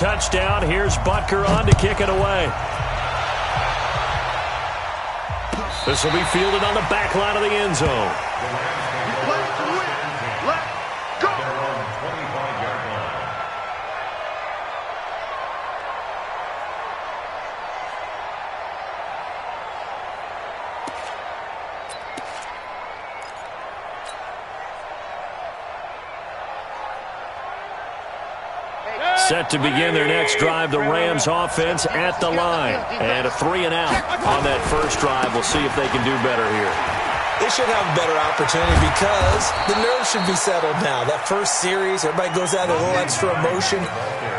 Touchdown. Here's Butker on to kick it away. This will be fielded on the back line of the end zone. Set to begin their next drive, the Rams offense at the line. And a 3-and-out on that first drive. We'll see if they can do better here. They should have a better opportunity because the nerves should be settled now. That first series, everybody goes out with a little extra emotion.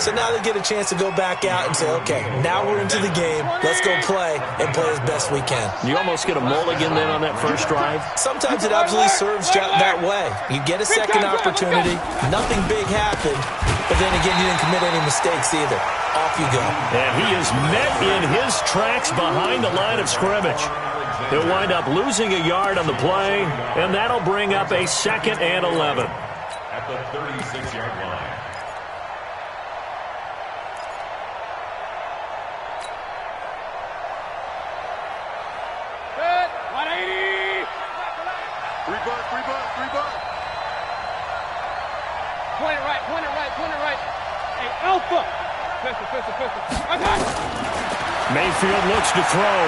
So now they get a chance to go back out and say, okay, now we're into the game. Let's go play and play as best we can. You almost get a mulligan then on that first drive? Sometimes it absolutely serves that way. You get a second opportunity. Nothing big happened. But then again, you didn't commit any mistakes either. Off you go. And he is met in his tracks behind the line of scrimmage. He'll wind up losing a yard on the play, and that'll bring up a 2nd and 11. At the 36-yard line. Good. 180. Three buck. Point it right. Hey, Alpha. Pistol. Okay. Mayfield looks to throw.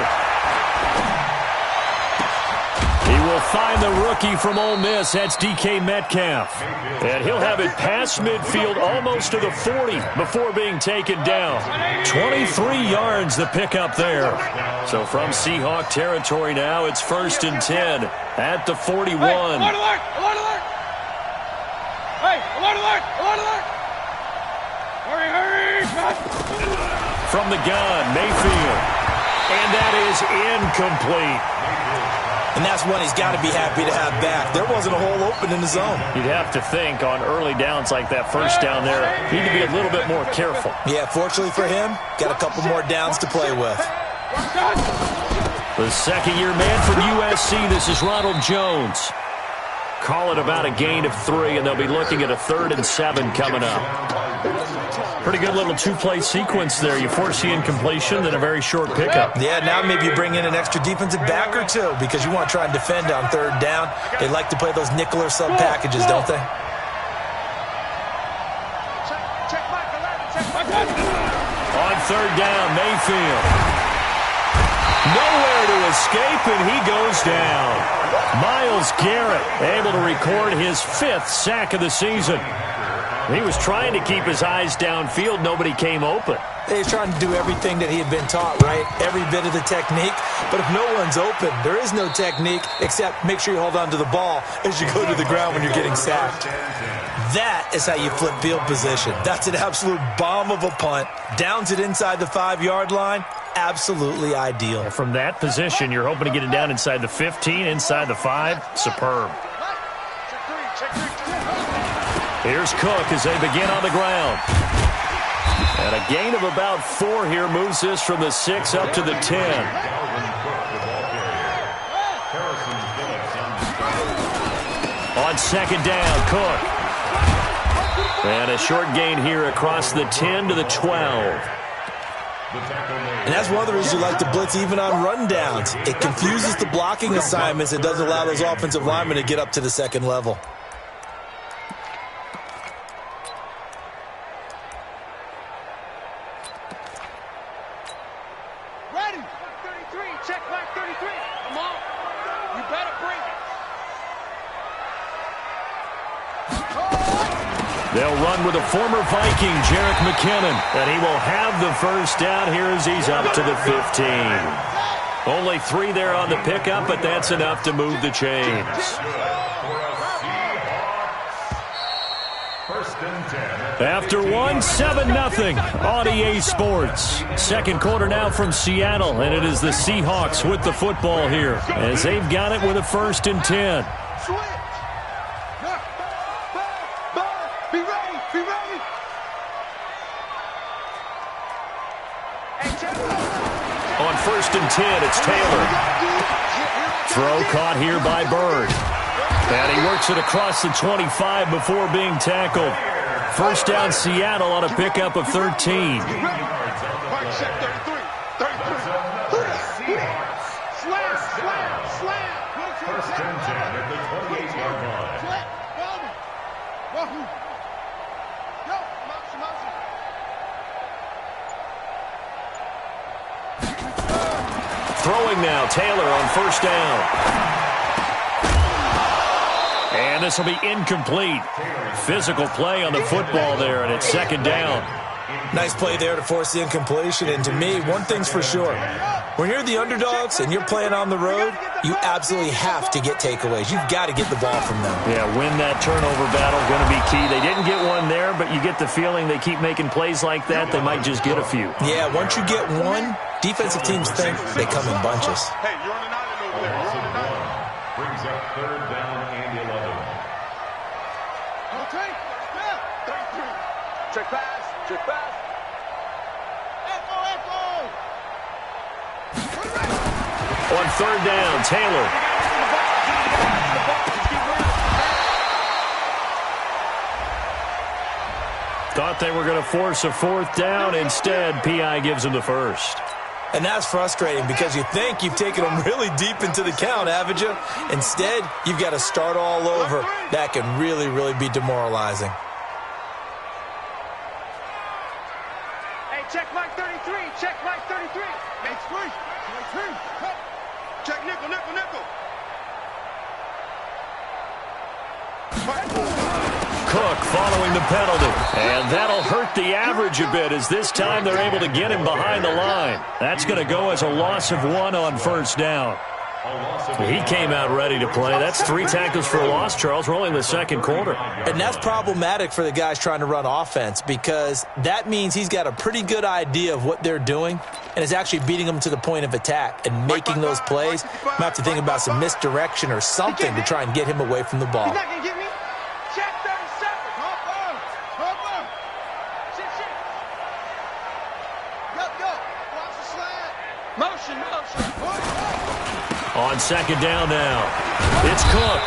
He will find the rookie from Ole Miss. That's DK Metcalf. And he'll have it past midfield almost to the 40 before being taken down. 23 yards the pickup there. So from Seahawk territory now, it's 1st and 10 at the 41. Hey, alert! Hey, alert! Hurry! From the gun, Mayfield. And that is incomplete. And that's one he's got to be happy to have back. There wasn't a hole open in the zone. You'd have to think on early downs like that first down there, you need to be a little bit more careful. Yeah, fortunately for him, got a couple more downs to play with. The second-year man from USC, this is Ronald Jones. Call it about a gain of 3, and they'll be looking at a 3rd and 7 coming up. Pretty good little two-play sequence there. You force the incompletion, then a very short pickup. Yeah, now maybe you bring in an extra defensive back or two because you want to try and defend on 3rd down. They like to play those nickel or sub packages, don't they? On 3rd down, Mayfield. Nowhere to escape, and he goes down. Myles Garrett able to record his 5th sack of the season. He was trying to keep his eyes downfield. Nobody came open. He's trying to do everything that he had been taught, right? Every bit of the technique. But if no one's open, there is no technique except make sure you hold on to the ball as you go to the ground when you're getting sacked. That is how you flip field position. That's an absolute bomb of a punt. Downs it inside the 5-yard line. Absolutely ideal. From that position, you're hoping to get it down inside the 15, inside the 5. Superb. Here's Cook as they begin on the ground. And a gain of about 4 here moves this from the 6 up to the 10. On 2nd down, Cook. And a short gain here across the 10 to the 12. And that's one of the reasons you like to blitz even on rundowns. It confuses the blocking assignments. It doesn't allow those offensive linemen to get up to the 2nd level. Ready. 33. Check back 33. Come on. You better bring it. They'll run with a former Viking, Jerick McKinnon, and he will have the first down here as he's up to the 15. Only 3 there on the pickup, but that's enough to move the chains. After 1, 7-0 on EA Sports. Second quarter now from Seattle, and it is the Seahawks with the football here as they've got it with a 1st and 10. On 1st and 10, it's Taylor. Throw caught here by Bird. And he works it across the 25 before being tackled. First down, Seattle on a pickup of 13. Check 33. 33. Slam. First and 10 at the 28-yard line. Throwing now, Taylor on first down. And this will be incomplete. Physical play on the football there, and it's second down. Nice play there to force the incompletion. And to me, one thing's for sure. When you're the underdogs and you're playing on the road, you absolutely have to get takeaways. You've got to get the ball from them. Yeah, win that turnover battle, going to be key. They didn't get one there, but you get the feeling they keep making plays like that, they might just get a few. Yeah, once you get one, defensive teams think they come in bunches. Hey, you're on an island over there. Loss of 1 brings up third down and 11. Okay. 33. Check pass. On third down, Taylor. Thought they were going to force a fourth down. Instead, P.I. gives them the first. And that's frustrating because you think you've taken them really deep into the count, haven't you? Instead, you've got to start all over. That can really, really be demoralizing. Hey, check Mike 33. Check Mike 33. Next three. Check nickel. Cook following the penalty. And that'll hurt the average a bit as this time they're able to get him behind the line. That's going to go as a loss of 1 on first down. He came out ready to play. That's 3 tackles for a loss, Charles. We're only in the second quarter. And that's problematic for the guys trying to run offense because that means he's got a pretty good idea of what they're doing and is actually beating them to the point of attack and making those plays. Might have to think about some misdirection or something to try and get him away from the ball. He's not going to get me. Check 37. Hop on. Shit. Go. Watch the slant. Motion. On second down now, it's Cook.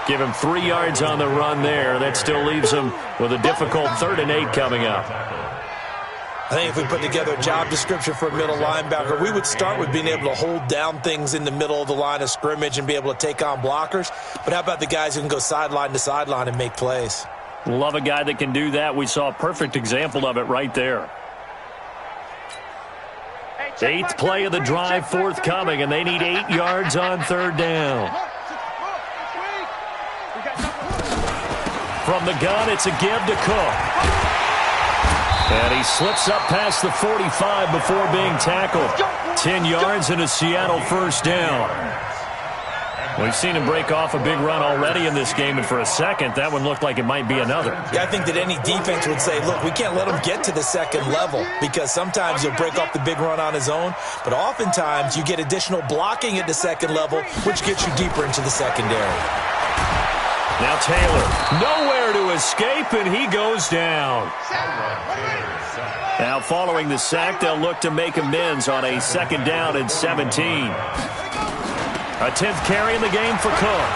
Give him 3 yards on the run there. That still leaves him with a difficult 3rd and 8 coming up. I think if we put together a job description for a middle linebacker, we would start with being able to hold down things in the middle of the line of scrimmage and be able to take on blockers. But how about the guys who can go sideline to sideline and make plays? Love a guy that can do that. We saw a perfect example of it right there. 8th play of the drive forthcoming, and they need 8 yards on 3rd down. From the gun, it's a give to Cook. And he slips up past the 45 before being tackled. 10 yards and a Seattle first down. We've seen him break off a big run already in this game, and for a second, that one looked like it might be another. Yeah, I think that any defense would say, look, we can't let him get to the second level because sometimes he'll break off the big run on his own, but oftentimes you get additional blocking at the second level, which gets you deeper into the secondary. Now Taylor, nowhere to escape, and he goes down. Now following the sack, they'll look to make amends on a 2nd down and 17. A 10th carry in the game for Cook.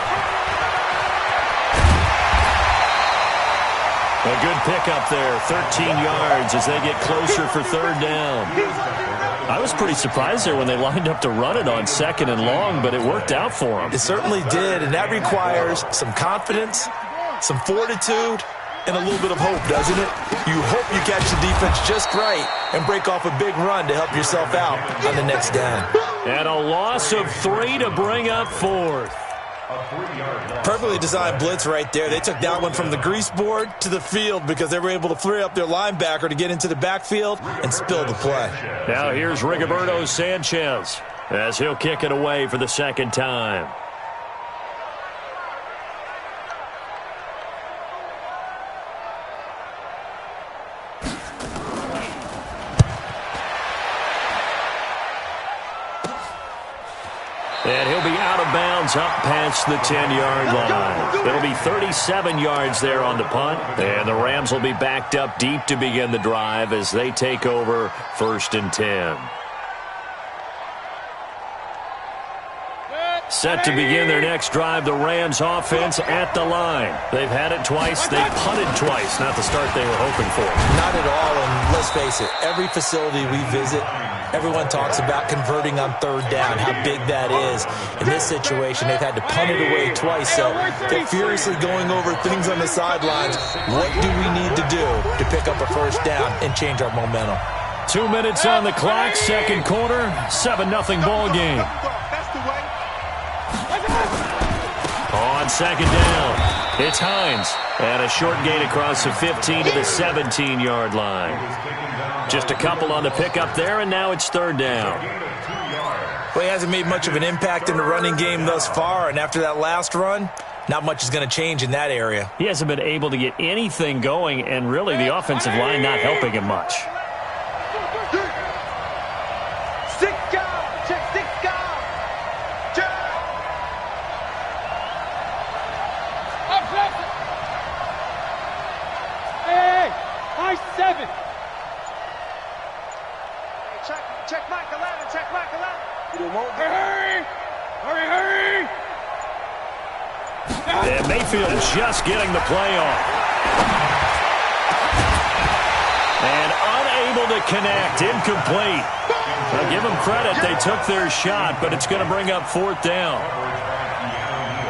A good pickup there, 13 yards as they get closer for 3rd down. I was pretty surprised there when they lined up to run it on 2nd and long, but it worked out for them. It certainly did, and that requires some confidence, some fortitude, and a little bit of hope, doesn't it? You hope you catch the defense just right and break off a big run to help yourself out on the next down. And a loss of 3 to bring up 4th. Perfectly designed blitz right there. They took that one from the grease board to the field because they were able to free up their linebacker to get into the backfield and spill the play. Now here's Rigoberto Sanchez as he'll kick it away for the 2nd time. And he'll be out of bounds up past the 10-yard line. It'll be 37 yards there on the punt. And the Rams will be backed up deep to begin the drive as they take over 1st and 10. Set to begin their next drive, the Rams offense at the line. They've had it twice. They've punted twice. Not the start they were hoping for. Not at all, and let's face it, every facility we visit, everyone talks about converting on third down, how big that is. In this situation, they've had to punt it away twice, so they're furiously going over things on the sidelines. What do we need to do to pick up a first down and change our momentum? 2 minutes on the clock, second quarter, 7-0 ball game. On second down, it's Hines. And a short gain across the 15 to the 17-yard line. Just a couple on the pickup there, and now it's third down. Well, he hasn't made much of an impact in the running game thus far, and after that last run, not much is going to change in that area. He hasn't been able to get anything going, and really the offensive line not helping him much. Check Mike 11, check Mike 11. Hurry! And Mayfield just getting the play off. And unable to connect, incomplete. I'll give them credit, they took their shot, but it's going to bring up fourth down.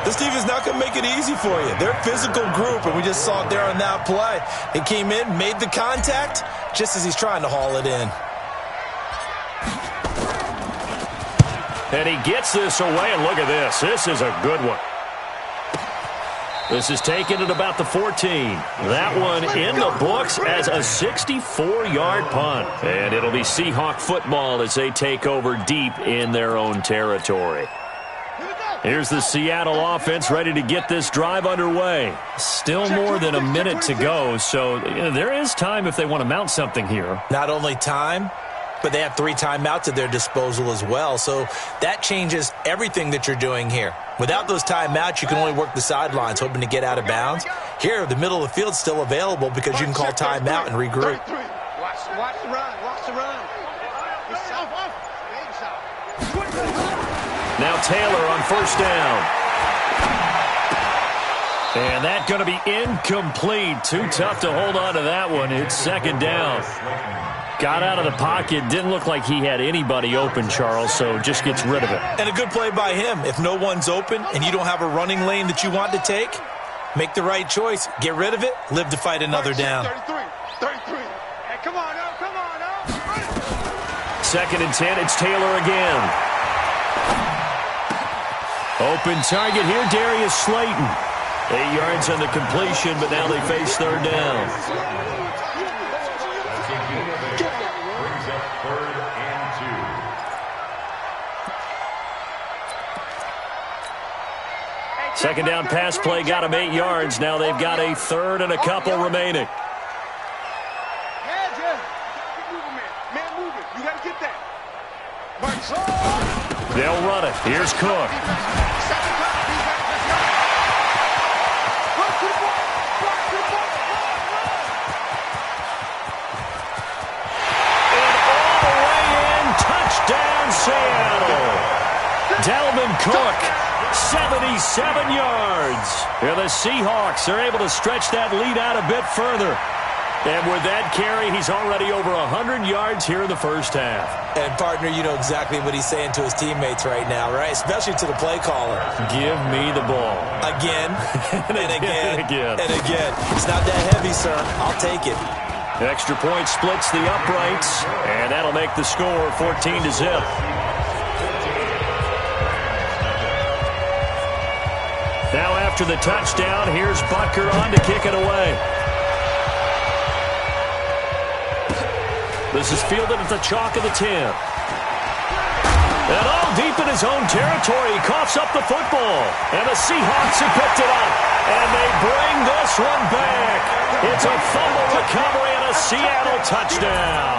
This team is not going to make it easy for you. They're a physical group, and we just saw it there on that play. He came in, made the contact, just as he's trying to haul it in. And he gets this away, and look at this. This is a good one. This is taken at about the 14. That one in the books as a 64-yard punt. And it'll be Seahawk football as they take over deep in their own territory. Here's the Seattle offense ready to get this drive underway. Still more than a minute to go, so there is time if they want to mount something here. Not only time, but they have 3 timeouts at their disposal as well, so that changes everything that you're doing here. Without those timeouts, you can only work the sidelines, hoping to get out of bounds. Here, the middle of the field's still available because you can call timeout and regroup. Watch the run. Now Taylor on first down. And that's going to be incomplete. Too tough to hold on to that one. It's second down. Got out of the pocket. Didn't look like he had anybody open, Charles, so just gets rid of it. And a good play by him. If no one's open and you don't have a running lane that you want to take, make the right choice. Get rid of it. Live to fight another down. 33. Hey, come on, now. Second and 10. It's Taylor again. Open target here, Darius Slayton. 8 yards on the completion, but now they face third down. Brings up 3rd and 2. Second down pass play got him 8 yards. Now they've got a third and a couple remaining. Man, move it. You got to get that. They'll run it. Here's Cook. Touchdown, Seattle. Dalvin Cook, 77 yards. And the Seahawks are able to stretch that lead out a bit further. And with that carry, he's already over 100 yards here in the first half. And, partner, you know exactly what he's saying to his teammates right now, right? Especially to the play caller. Give me the ball. Again, and again, and again. It's not that heavy, sir. I'll take it. Extra point splits the uprights, and that'll make the score 14-0. Now after the touchdown, here's Butker on to kick it away. This is fielded at the chalk of the 10. And all deep in his own territory, he coughs up the football. And the Seahawks have picked it up. And they bring this one back. It's a fumble recovery and a Seattle touchdown.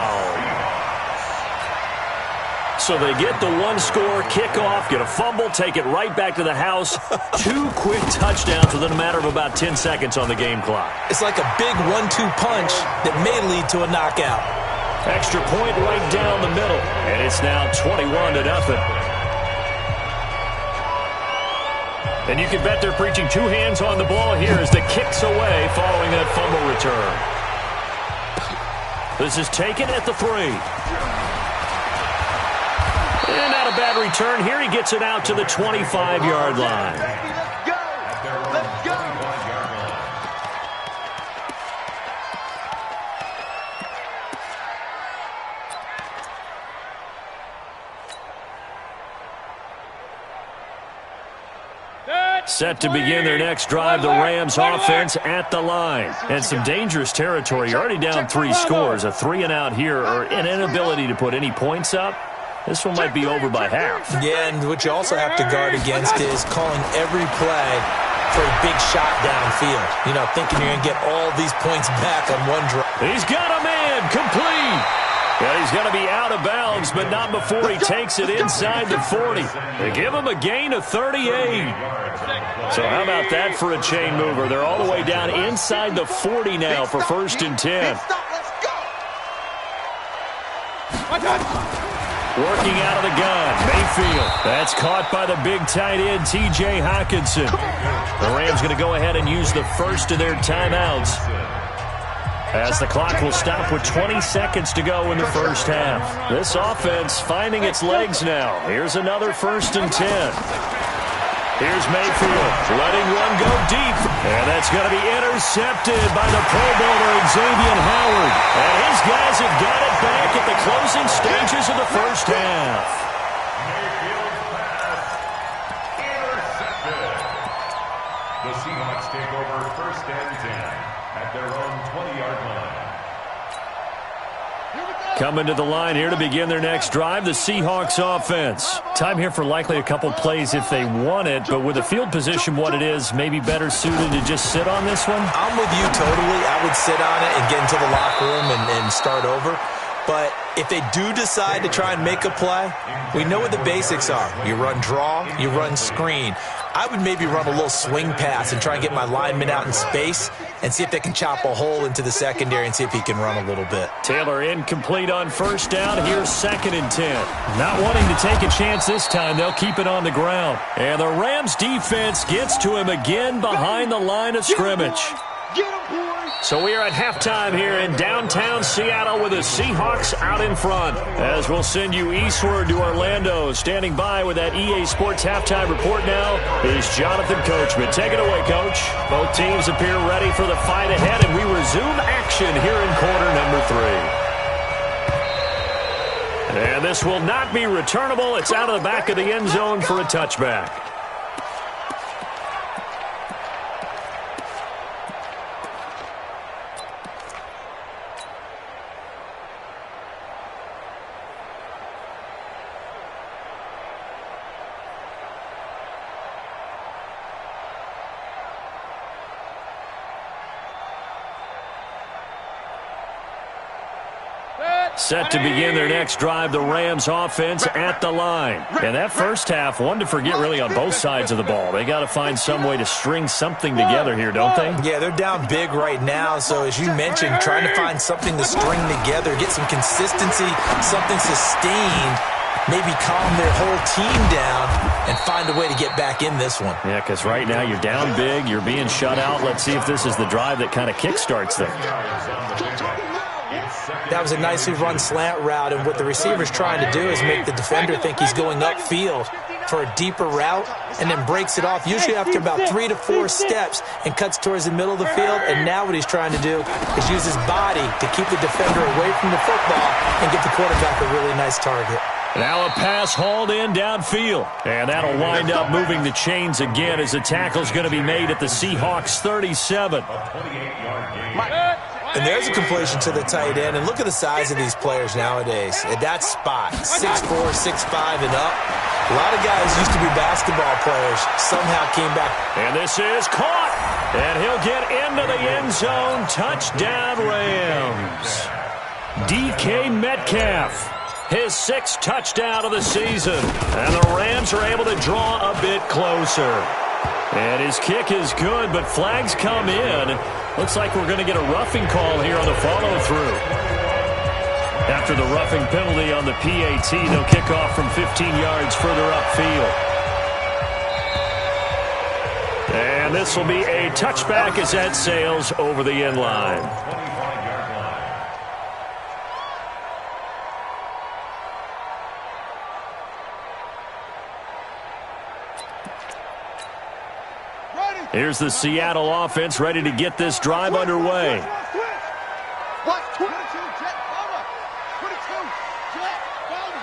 So they get the one-score kickoff, get a fumble, take it right back to the house. 2 quick touchdowns within a matter of about 10 seconds on the game clock. It's like a big 1-2 punch that may lead to a knockout. Extra point right down the middle. And it's now 21-0. And you can bet they're preaching two hands on the ball here as the kick's away following that fumble return. This is taken at the 3. And not a bad return here. He gets it out to the 25-yard line. Let's go! Let's go! Set to begin their next drive, the Rams offense at the line. And some dangerous territory. You're already down 3 scores. A 3-and-out here or an inability to put any points up. This one might be over by half. Yeah, and what you also have to guard against is calling every play for a big shot downfield. You know, thinking you're going to get all these points back on one drive. He's got a man, complete. Yeah, he's going to be out of bounds, but not before he takes it inside the 40. They give him a gain of 38. So how about that for a chain mover? They're all the way down inside the 40 now for 1st and 10. Working out of the gun, Mayfield. That's caught by the big tight end, T.J. Hockenson. The Rams going to go ahead and use the first of their timeouts, as the clock will stop with 20 seconds to go in the first half. This offense finding its legs now. Here's another 1st and 10. Here's Mayfield letting one go deep. And that's going to be intercepted by the Pro Bowler, Xavier Howard. And his guys have got it back at the closing stages of the first half. Mayfield pass intercepted. The Seahawks take over 1st and 10 at their own 20-yard line. Coming to the line here to begin their next drive, the Seahawks offense. Time here for likely a couple plays if they want it, but with the field position what it is, maybe better suited to just sit on this one? I'm with you totally. I would sit on it and get into the locker room and start over. But if they do decide to try and make a play, we know what the basics are. You run draw, you run screen. I would maybe run a little swing pass and try and get my lineman out in space and see if they can chop a hole into the secondary and see if he can run a little bit. Taylor incomplete on 1st down. Here's 2nd and 10. Not wanting to take a chance this time, they'll keep it on the ground. And the Rams defense gets to him again behind the line of scrimmage. So we are at halftime here in downtown Seattle with the Seahawks out in front. As we'll send you eastward to Orlando. Standing by with that EA Sports halftime report now is Jonathan Coachman. Take it away, Coach. Both teams appear ready for the fight ahead, and we resume action here in quarter number 3. And this will not be returnable. It's out of the back of the end zone for a touchback. Set to begin their next drive, the Rams offense at the line. And that first half, one to forget really on both sides of the ball. They got to find some way to string something together here, don't they? Yeah, they're down big right now. So as you mentioned, trying to find something to string together, get some consistency, something sustained, maybe calm their whole team down and find a way to get back in this one. Yeah, because right now you're down big, you're being shut out. Let's see if this is the drive that kind of kickstarts them. That was a nicely run slant route, and what the receiver's trying to do is make the defender think he's going upfield for a deeper route and then breaks it off, usually after about 3 to 4 steps, and cuts towards the middle of the field. And now what he's trying to do is use his body to keep the defender away from the football and get the quarterback a really nice target. Now a pass hauled in downfield. And that'll wind up moving the chains again as the tackle's going to be made at the Seahawks 37. And there's a completion to the tight end. And look at the size of these players nowadays. At that spot, 6'4", 6'5", and up. A lot of guys used to be basketball players, somehow came back. And this is caught. And he'll get into the end zone. Touchdown, Rams. DK Metcalf. His 6th touchdown of the season. And the Rams are able to draw a bit closer. And his kick is good, but flags come in. Looks like we're going to get a roughing call here on the follow-through. After the roughing penalty on the PAT, they'll kick off from 15 yards further upfield. And this will be a touchback as that sails over the end line. 25-yard line. Here's the Seattle offense ready to get this drive underway. What? 22, jet, over. 22, jet, over.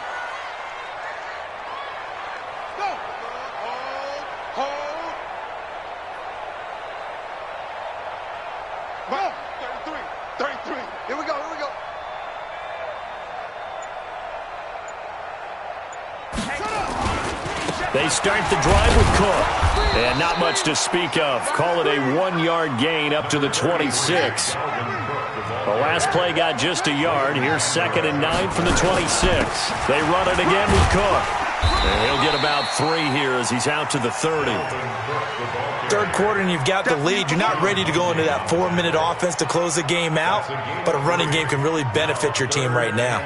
Go. Hold. Go. 33. Here we go. They start the drive with Cook. And not much to speak of. Call it a 1-yard gain up to the 26. The last play got just a yard. Here's 2nd and 9 from the 26. They run it again with Cook. And he'll get about 3 here as he's out to the 30. Third quarter and you've got the lead. You're not ready to go into that 4-minute offense to close the game out, but a running game can really benefit your team right now.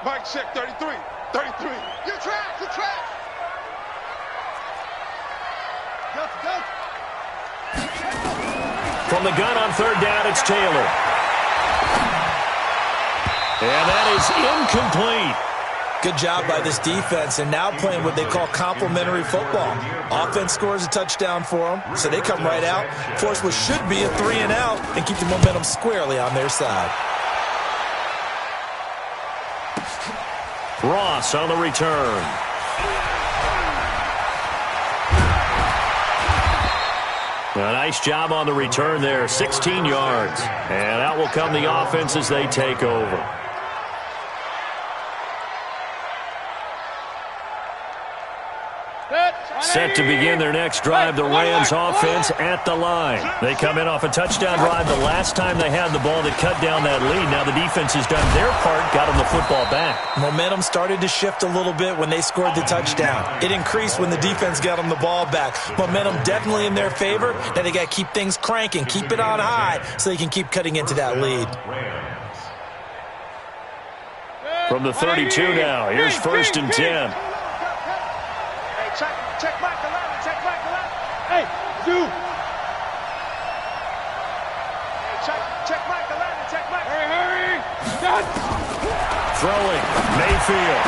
Mike check, 33. You're trash. Go. From the gun on 3rd down, it's Taylor. And that is incomplete. Good job by this defense, and now playing what they call complementary football. Offense scores a touchdown for them, so they come right out, force what should be a 3 and out, and keep the momentum squarely on their side. Ross on the return. A nice job on the return there, 16 yards. And out will come the offense as they take over. Set to begin their next drive, the Rams offense at the line. They come in off a touchdown drive the last time they had the ball that cut down that lead. Now the defense has done their part, got them the football back. Momentum started to shift a little bit when they scored the touchdown. It increased when the defense got them the ball back. Momentum definitely in their favor. Now they got to keep things cranking, keep it on high so they can keep cutting into that lead. From the 32 now, here's 1st and 10. Check back the line. Hey, do. Hey, check back the line. Hurry. Done. Throwing, Mayfield.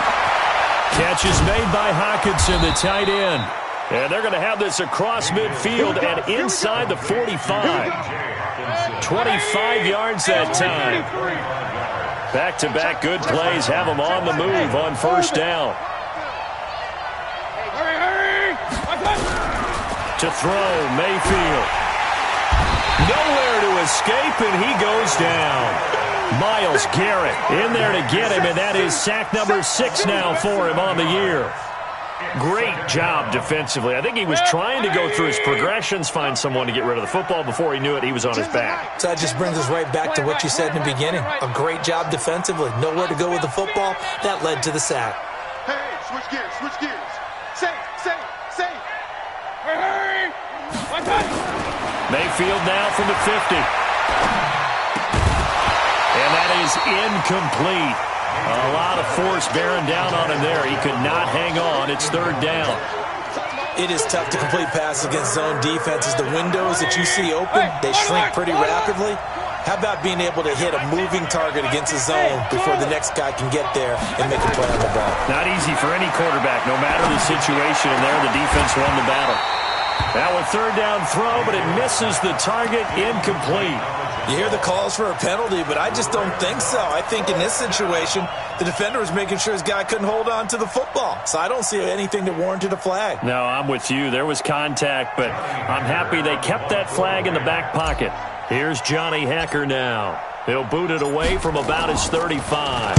Catch is made by Hockenson, the tight end. And they're going to have this across midfield and inside the 45. 25 yards that time. Back-to-back good plays have them on the move on 1st down. To throw, Mayfield. Nowhere to escape, and he goes down. Myles Garrett in there to get him, and that is sack number 6 now for him on the year. Great job defensively. I think he was trying to go through his progressions, find someone to get rid of the football. Before he knew it, he was on his back. So that just brings us right back to what you said in the beginning. A great job defensively. Nowhere to go with the football. That led to the sack. Hey, switch gears. Say. Hurry. Mayfield now from the 50. And that is incomplete. A lot of force bearing down on him there. He could not hang on. It's 3rd down. It is tough to complete passes against zone defenses. The windows that you see open, they shrink pretty rapidly. How about being able to hit a moving target against a zone before the next guy can get there and make a play on the ball? Not easy for any quarterback. No matter the situation in there, the defense won the battle. Now a 3rd down throw, but it misses the target. Incomplete. You hear the calls for a penalty, but I just don't think so. I think in this situation, the defender was making sure his guy couldn't hold on to the football. So I don't see anything that warranted a flag. No, I'm with you. There was contact, but I'm happy they kept that flag in the back pocket. Here's Johnny Hecker now. He'll boot it away from about his 35.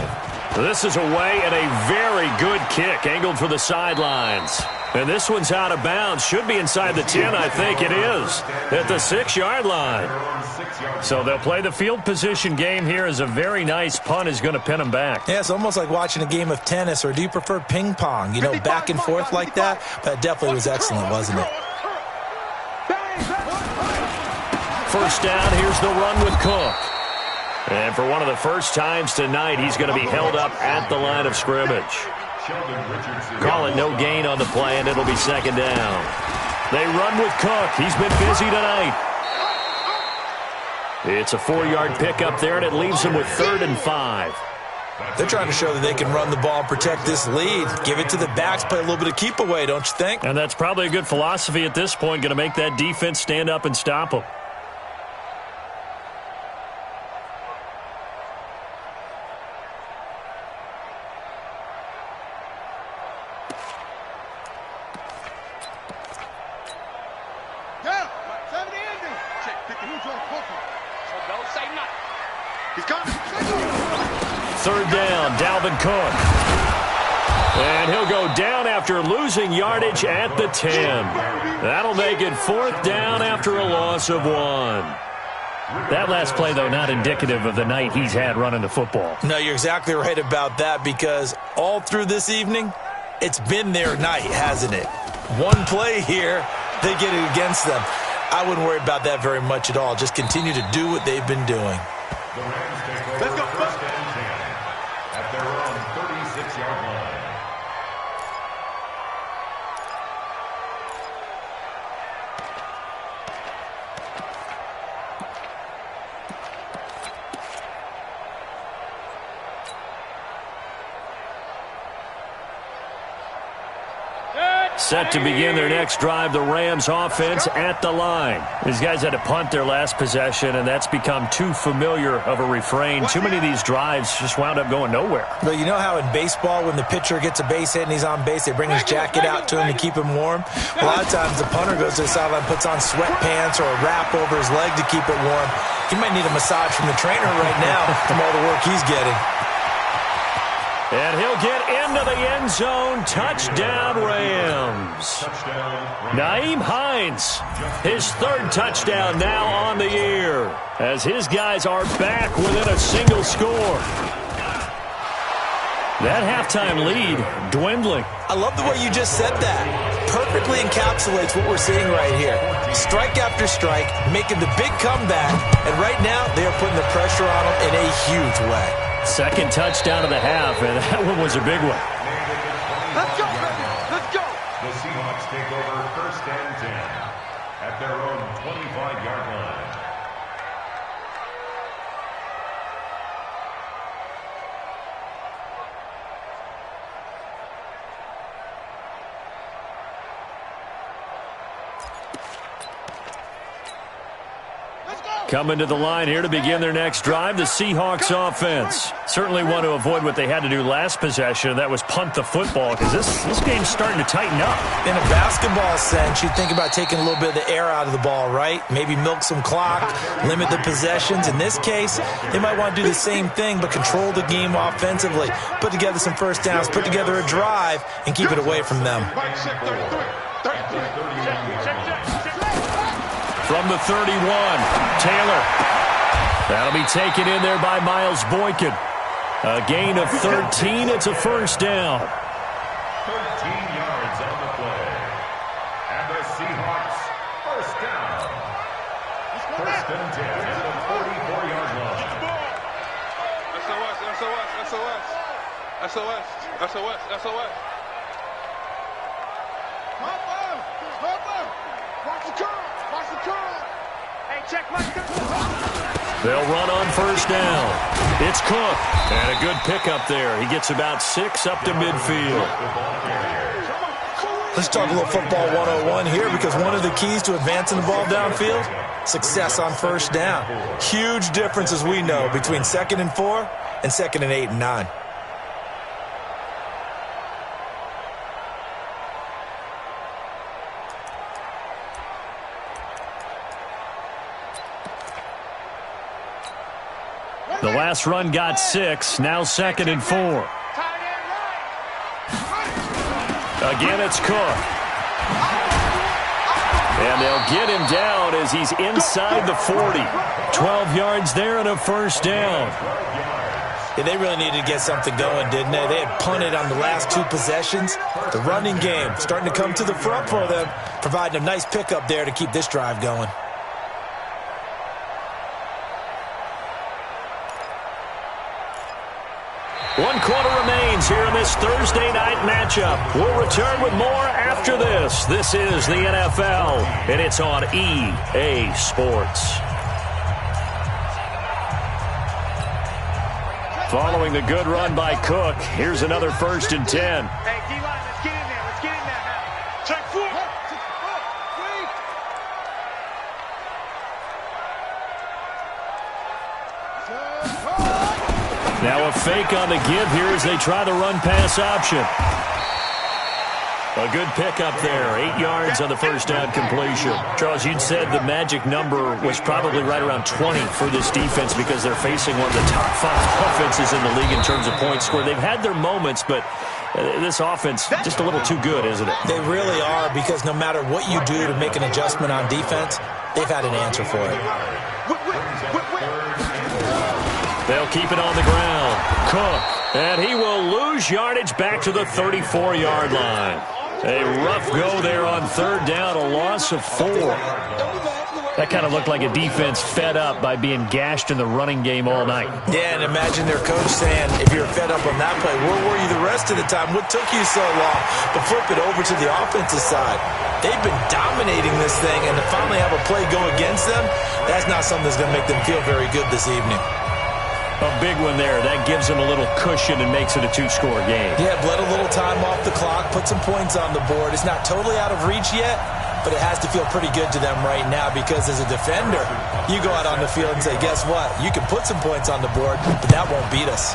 This is away and a very good kick, angled for the sidelines. And this one's out of bounds. Should be inside the 10, I think it is, at the 6-yard line. So they'll play the field position game here as a very nice punt is going to pin them back. Yeah, it's almost like watching a game of tennis, or do you prefer ping pong? You know, back and forth like that? That definitely was excellent, wasn't it? 1st down, here's the run with Cook. And for one of the first times tonight, he's going to be held up at the line of scrimmage. Call it no gain on the play, and it'll be second down. They run with Cook. He's been busy tonight. It's a 4-yard pickup there, and it leaves him with 3rd and 5. They're trying to show that they can run the ball and protect this lead. Give it to the backs, play a little bit of keep away, don't you think? And that's probably a good philosophy at this point, going to make that defense stand up and stop them. Third down, Dalvin Cook. And he'll go down after losing yardage at the 10. That'll make it 4th down after a loss of 1. That last play, though, not indicative of the night he's had running the football. No, you're exactly right about that, because all through this evening, it's been their night, hasn't it? One play here, they get it against them. I wouldn't worry about that very much at all. Just continue to do what they've been doing. Let's go. First and 10 at their own 36-yard line. Set to begin their next drive, the Rams offense at the line. These guys had to punt their last possession, and that's become too familiar of a refrain. Too many of these drives just wound up going nowhere. But you know how in baseball, when the pitcher gets a base hit and he's on base, they bring his jacket out to him to keep him warm? A lot of times the punter goes to the sideline, puts on sweatpants or a wrap over his leg to keep it warm. He might need a massage from the trainer right now from all the work he's getting. And he'll get into the end zone. Touchdown, Rams. Nyheim Hines, his 3rd touchdown now on the year, as his guys are back within a single score. That halftime lead dwindling. I love the way you just said that. Perfectly encapsulates what we're seeing right here. Strike after strike, making the big comeback, and right now they are putting the pressure on them in a huge way. 2nd touchdown of the half, and that one was a big one. Let's go, baby. Let's go. The Seahawks take over 1st and 10 at their own 25-yard line. Coming to the line here to begin their next drive, the Seahawks offense. Certainly want to avoid what they had to do last possession, that was punt the football, because this game's starting to tighten up. In a basketball sense, you think about taking a little bit of the air out of the ball, right? Maybe milk some clock, limit the possessions. In this case, they might want to do the same thing, but control the game offensively. Put together some first downs, put together a drive, and keep it away from them. From the 31, Taylor. That'll be taken in there by Miles Boykin. A gain of 13. It's a 1st down. 13 yards on the play. And the Seahawks, 1st down. 1st and 10 at the 44-yard line. SOS. Watch the curl. Hey, check my curl. They'll run on 1st down. It's Cook. And a good pickup there. He gets about 6 up to midfield. Let's talk a little football 101 here, because one of the keys to advancing the ball downfield, success on 1st down. Huge difference, as we know, between 2nd and 4 and 2nd and 8 and 9. The last run got 6, now 2nd and 4. Again, it's Cook. And they'll get him down as he's inside the 40. 12 yards there and a 1st down. Yeah, they really needed to get something going, didn't they? They had punted on the last 2 possessions. The running game starting to come to the front for them, providing a nice pickup there to keep this drive going. 1 quarter remains here in this Thursday night matchup. We'll return with more after this. This is the NFL, and it's on EA Sports. Following the good run by Cook, here's another 1st and 10. Hey, D-line, let's get in there. Let's get in there now. Check 4. Now a fake on the give here as they try the run-pass option. A good pickup there. 8 yards on the first down completion. Charles, you'd said the magic number was probably right around 20 for this defense because they're facing one of the top 5 offenses in the league in terms of points scored. They've had their moments, but this offense just a little too good, isn't it? They really are, because no matter what you do to make an adjustment on defense, they've had an answer for it. They'll keep it on the ground. Cook, and he will lose yardage back to the 34-yard line. A rough go there on 3rd down, a loss of 4. That kind of looked like a defense fed up by being gashed in the running game all night. Yeah, and imagine their coach saying, if you're fed up on that play, where were you the rest of the time? What took you so long to flip it over to the offensive side? They've been dominating this thing, and to finally have a play go against them, that's not something that's going to make them feel very good this evening. A big one there. That gives them a little cushion and makes it a 2-score game. Yeah, bled a little time off the clock, put some points on the board. It's not totally out of reach yet, but it has to feel pretty good to them right now, because as a defender, you go out on the field and say, guess what? You can put some points on the board, but that won't beat us.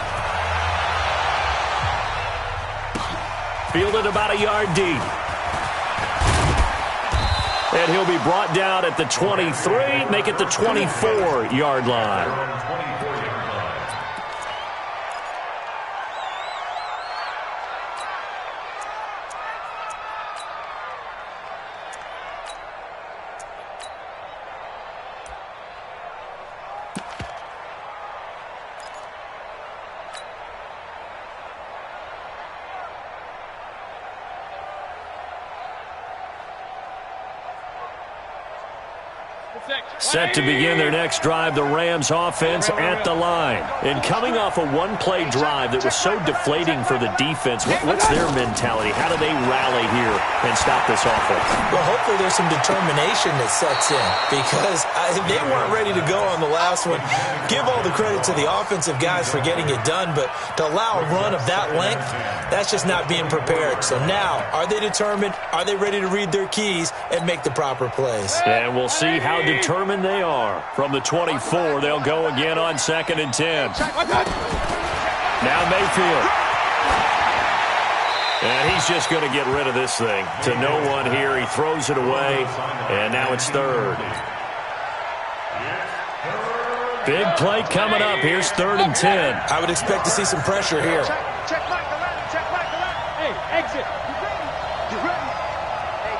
Fielded about a yard deep. And he'll be brought down at the 23, make it the 24-yard line. Set to begin their next drive, the Rams offense at the line. And coming off a one-play drive that was so deflating for the defense, what's their mentality? How do they rally here and stop this offense? Well, hopefully there's some determination that sets in, because they weren't ready to go on the last one. Give all the credit to the offensive guys for getting it done, but to allow a run of that length, that's just not being prepared. So now, are they determined? Are they ready to read their keys and make the proper plays? And we'll see how determined they are. From the 24, they'll go again on 2nd and 10. Now Mayfield. And he's just going to get rid of this thing. To no one here. He throws it away. And now it's 3rd. Big play coming up. Here's 3rd and 10. I would expect to see some pressure here. Check Mike the ladder. Check Mike the ladder. Hey, exit. You ready? You ready? Hey,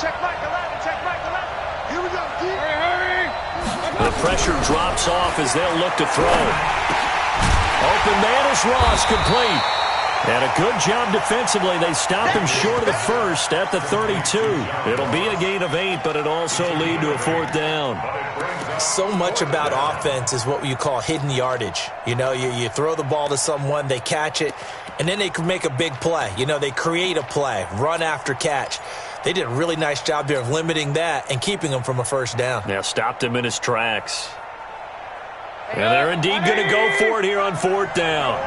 check Mike the ladder. Check Mike the ladder. Here we go. Hurry. The pressure drops off as they'll look to throw. Open man is Ross, complete. And a good job defensively. They stop him short of the first at the 32. It'll be a gain of 8, but it'll also lead to a 4th down. So much about offense is what you call hidden yardage. You know, you throw the ball to someone, they catch it, and then they can make a big play. You know, they create a play, run after catch. They did a really nice job there of limiting that and keeping him from a 1st down. Now stopped him in his tracks. And they're indeed going to go for it here on 4th down.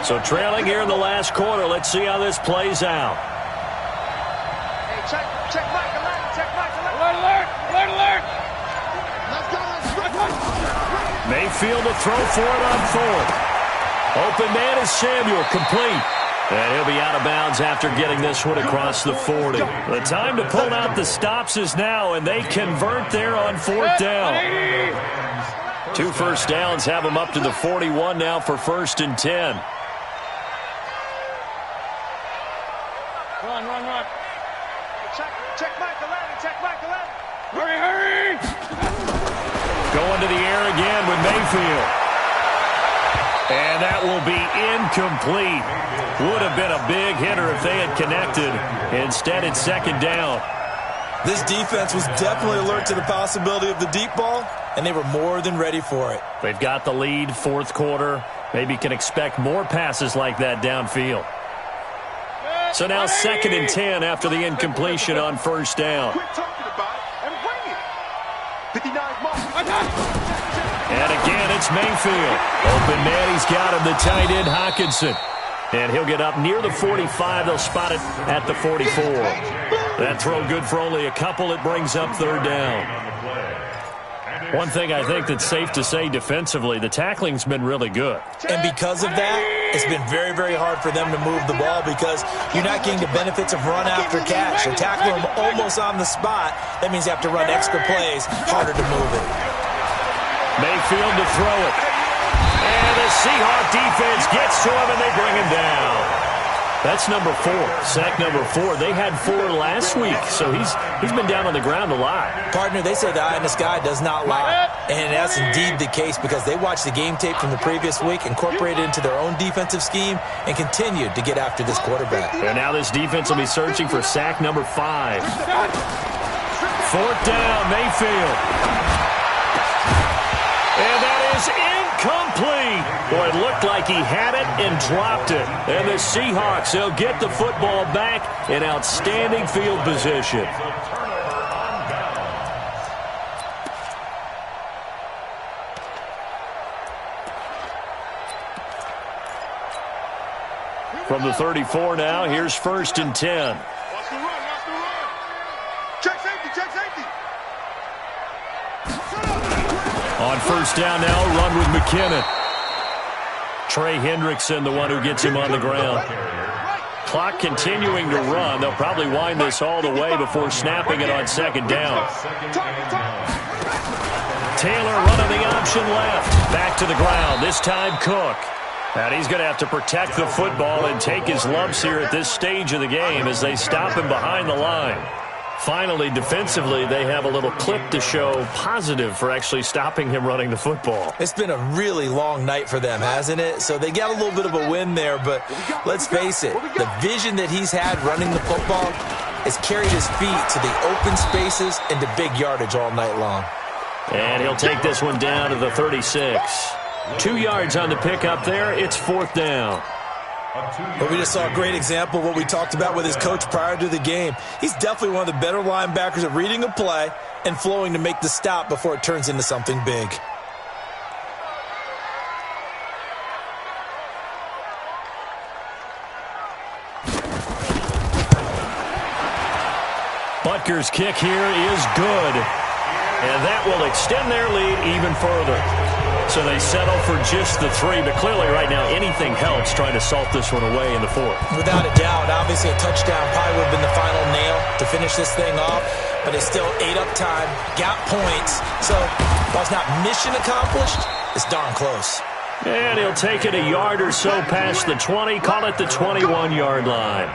So trailing here in the last quarter. Let's see how this plays out. Hey, check Mike the ladder. Check Mike the ladder. Alert, alert, alert. Let's go. Mayfield to throw for it on 4th. Open man is Samuel, complete. And he'll be out of bounds after getting this one across the 40. The time to pull out the stops is now, and they convert there on 4th down. 2 first downs have them up to the 41 now for 1st and 10. Run. Check Mike the ladder. Check Mike the ladder. Hurry. Going to the air again with Mayfield. And that will be incomplete. Would have been a big hitter if they had connected. Instead, it's 2nd down. This defense was definitely alert to the possibility of the deep ball, and they were more than ready for it. They've got the lead, 4th quarter. Maybe can expect more passes like that downfield. So now 2nd and 10 after the incompletion on first down. Quit talking about it and bring it. 59 mark. And again, it's Mayfield. Open man, he's got him, the tight end, Hockenson. And he'll get up near the 45. They'll spot it at the 44. That throw good for only a couple. It brings up 3rd down. One thing I think that's safe to say defensively, the tackling's been really good. And because of that, it's been very, very hard for them to move the ball because you're not getting the benefits of run after catch. They're tackling them almost on the spot. That means you have to run extra plays, harder to move it. Mayfield to throw it. And the Seahawk defense gets to him, and they bring him down. That's number 4, sack number 4. They had 4 last week, so he's been down on the ground a lot. Partner, they say the eye in the sky does not lie. And that's indeed the case because they watched the game tape from the previous week, incorporated it into their own defensive scheme, and continued to get after this quarterback. And now this defense will be searching for sack number 5. 4th down, Mayfield. And that is incomplete. Boy, it looked like he had it and dropped it. And the Seahawks, they'll get the football back in outstanding field position. From the 34 now, here's 1st and 10. Watch the run, watch the run. Check safety, check safety. On 1st down now, run with McKinnon. Trey Hendrickson, the one who gets him on the ground. Clock continuing to run. They'll probably wind this all the way before snapping it on 2nd down. Taylor running the option left. Back to the ground. This time Cook. And he's going to have to protect the football and take his lumps here at this stage of the game as they stop him behind the line. Finally, defensively, they have a little clip to show positive for actually stopping him running the football. It's been a really long night for them, hasn't it? So they got a little bit of a win there, but let's face it, the vision that he's had running the football has carried his feet to the open spaces and to big yardage all night long. And he'll take this one down to the 36. 2 yards on the pickup there. It's 4th down. But we just saw a great example of what we talked about with his coach prior to the game. He's definitely one of the better linebackers at reading a play and flowing to make the stop before it turns into something big. Butker's kick here is good. And that will extend their lead even further. So they settle for just the 3, but clearly right now anything helps trying to salt this one away in the 4th. Without a doubt, obviously a touchdown probably would have been the final nail to finish this thing off, but it's still ate up time, got points, so while it's not mission accomplished, it's darn close. And he'll take it a yard or so past the 20, call it the 21-yard line.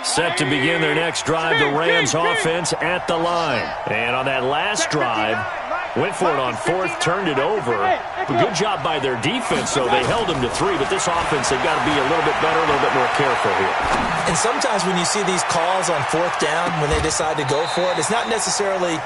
Set to begin their next drive, the Rams offense at the line. And on that last drive, went for it on 4th, turned it over. But good job by their defense, though. They held them to 3, but this offense, they've got to be a little bit better, a little bit more careful here. And sometimes when you see these calls on 4th down, when they decide to go for it, it's not necessarily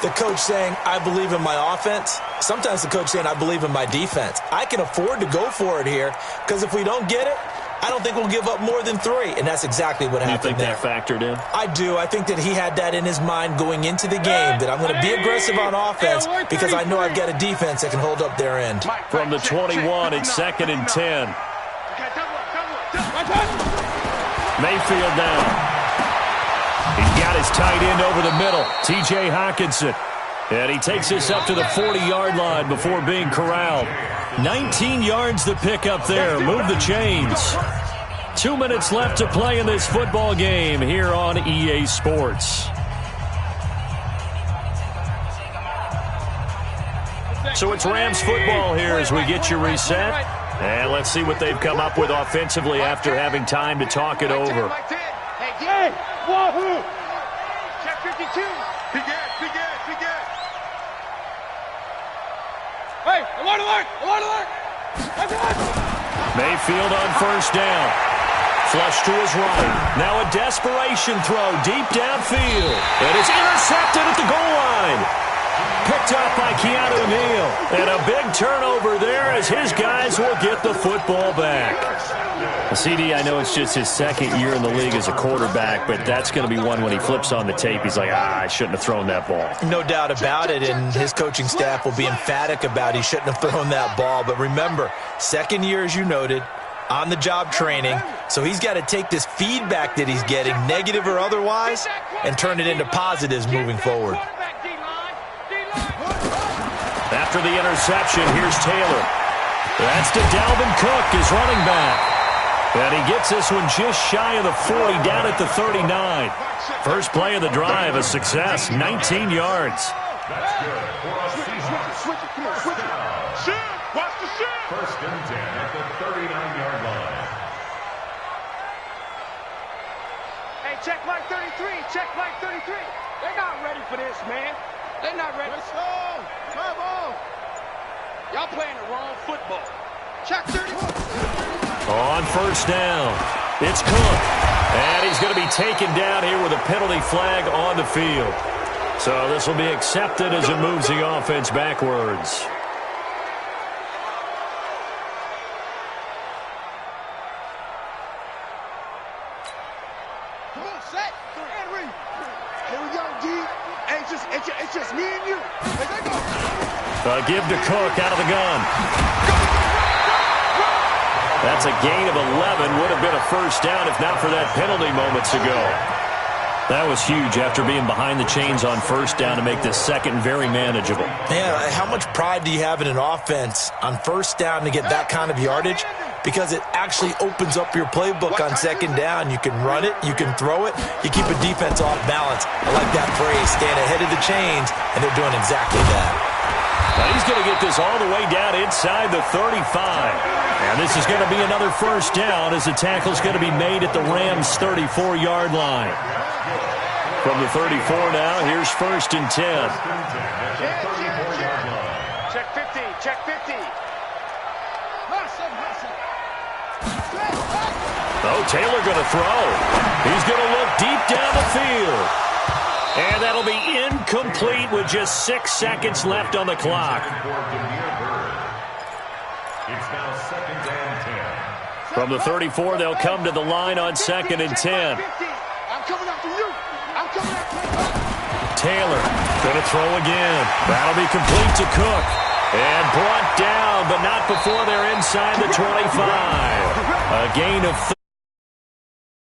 the coach saying, I believe in my offense. Sometimes the coach saying, I believe in my defense. I can afford to go for it here, because if we don't get it, I don't think we'll give up more than 3, and that's exactly what happened there. You think that factored in? I do. I think that he had that in his mind going into the game, that I'm going to be aggressive on offense because I know I've got a defense that can hold up their end. From the 21, it's 2nd and 10. Mayfield down. He's got his tight end over the middle, T.J. Hockenson. And he takes this up to the 40-yard line before being corralled. 19 yards to pick up there. Move the chains. 2 minutes left to play in this football game here on EA Sports. So it's Rams football here as we get you reset. And let's see what they've come up with offensively after having time to talk it over. Hey, wahoo! Check 52. Big ass, big ass, big ass. Hey, alert, alert, alert, alert. Mayfield on 1st down. Flush to his right. Now a desperation throw deep downfield. And it's intercepted at the goal line. Picked off by Keanu Neal. And a big turnover there as his guys will get the football back. CD, I know it's just his second year in the league as a quarterback, but that's going to be one when he flips on the tape. He's like, I shouldn't have thrown that ball. No doubt about it, and his coaching staff will be emphatic about he shouldn't have thrown that ball. But remember, second year, as you noted, on-the-job training, so he's got to take this feedback that he's getting, negative or otherwise, and turn it into positives moving forward. After the interception, here's Taylor. That's to Dalvin Cook, his running back. And he gets this one just shy of the 40, down at the 39. First play of the drive, a success, 19 yards. That's good for a Seahawks. First down. Watch the shit. First and 10 at the 39-yard line. Hey, check Mike 33. Check Mike 33. They're not ready for this, man. They're not ready. Let's go. Come on. Y'all playing the wrong football. Check 31. On first down, it's Cook. And he's going to be taken down here with a penalty flag on the field. So this will be accepted as it moves the offense backwards. Come on, set. Henry. Here we go, D. Hey, it's just me and you. Hey, they go. Give to Cook out of the gun. That's a gain of 11. Would have been a first down if not for that penalty moments ago. That was huge after being behind the chains on first down to make this second very manageable. Man, how much pride do you have in an offense on first down to get that kind of yardage? Because it actually opens up your playbook on second down. You can run it, you can throw it, you keep a defense off balance. I like that phrase, staying ahead of the chains, and they're doing exactly that. Now he's going to get this all the way down inside the 35. And this is going to be another first down as the tackle's going to be made at the Rams' 34-yard line. From the 34 now, here's first and 10. Check 50. Check 50. Oh, Taylor going to throw. He's going to look deep down the field. And that'll be incomplete with just 6 seconds left on the clock. It's now second and 10. From the 34, they'll come to the line on second and 10. I'm coming after you. I'm coming after you. Taylor going to throw again. That'll be complete to Cook. And brought down, but not before they're inside the 25. A gain of